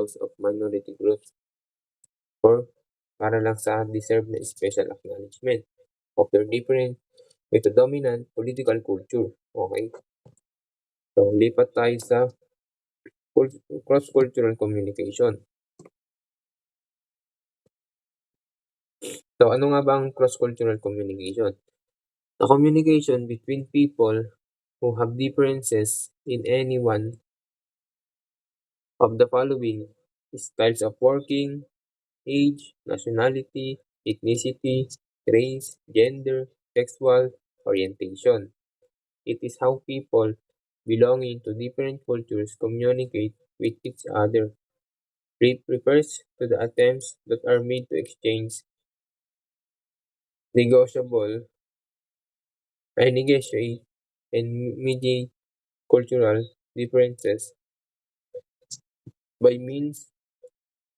of minority groups or para lang sa deserve na special acknowledgement of their different with the dominant political culture. Okay? So, lipat tayo sa cross-cultural communication. So, ano nga ba ang cross-cultural communication? The communication between people who have differences in any one of the following styles of working, age, nationality, ethnicity, race, gender, sexual orientation. It is how people belonging to different cultures communicate with each other. It refers to the attempts that are made to exchange negotiable and negotiate and mediate cultural differences by means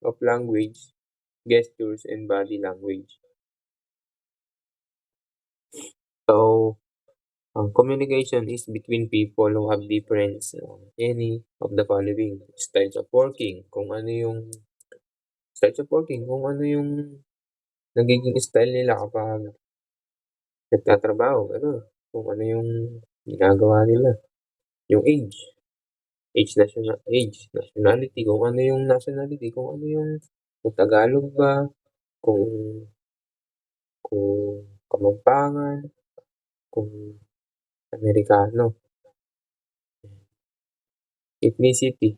of language, gestures, and body language. So, communication is between people who have difference any of the following styles of working. Kung ano yung styles of working, kung ano yung nagiging style nila kapag nagtatrabaho, ano, kung ano yung ginagawa nila. Yung nationality, kung ano yung nationality, kung ano yung kung Tagalog ba, kung kung Kapampangan, kung Amerikano. Ethnicity,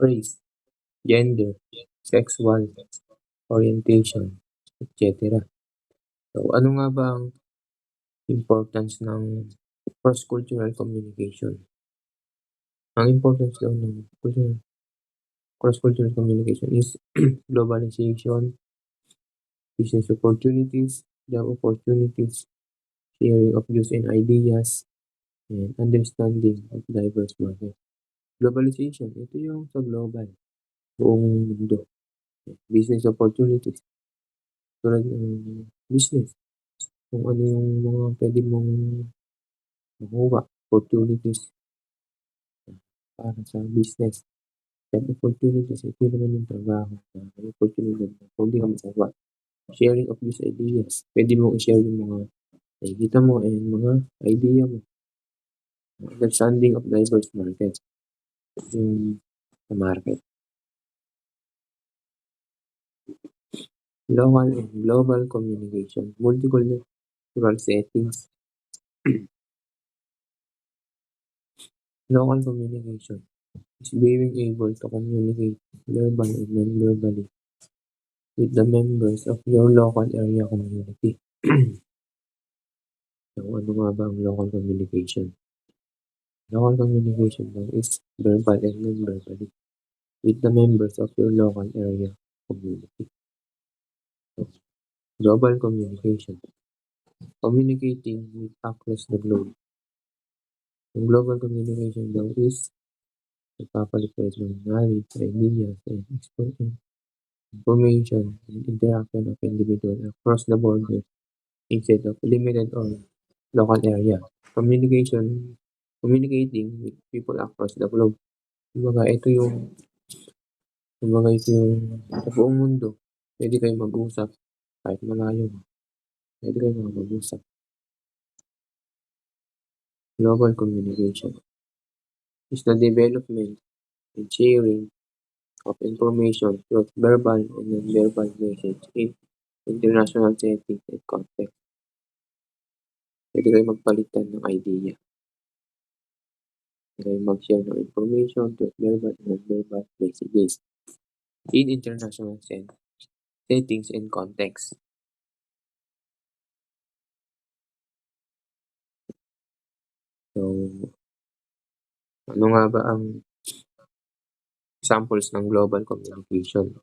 race, gender, sexual orientation, etc. So, ano nga ba ang importance ng cross-cultural communication? Ang importance daw ng cross-cultural communication is globalization, business opportunities, job opportunities, sharing of views and ideas, and understanding of diverse markets. Globalization, ito yung sa global, buong mundo. Business opportunities, tulad ng business, kung ano yung mga pwede mong makuha, opportunities para sa business. Job opportunities, ito naman yung trabaho, opportunity na kung di ka makuha. Sharing of these ideas, pwede mong i-share yung mga nakikita mo and mga idea mo. Understanding of diverse markets, yung sa market. Local and global communication, multicultural settings. Local communication is being able to communicate verbal and non-verbally with the members of your local area community. So, ano nga ba ang local communication? Local communication daw is verbal and non-verbally with the members of your local area community. So, global communication, communicating with across the globe. Yung global communication daw is nagpapalit ng knowledge, ideas, and information and interaction of individuals across the border instead of limited or local area. Communicating with people across the globe. Kumbaga ito yung sa buong mundo, pwede kayong mag-usap kahit malayo. Pwede kayong mag-usap. Global communication is the development and sharing of information through verbal and non-verbal message in international settings and context. Pwede kayong magpalitan ng idea. Pwede kayong mag-share ng information through verbal and non-verbal messages in international settings and context. So, ano nga ba ang examples ng global communication?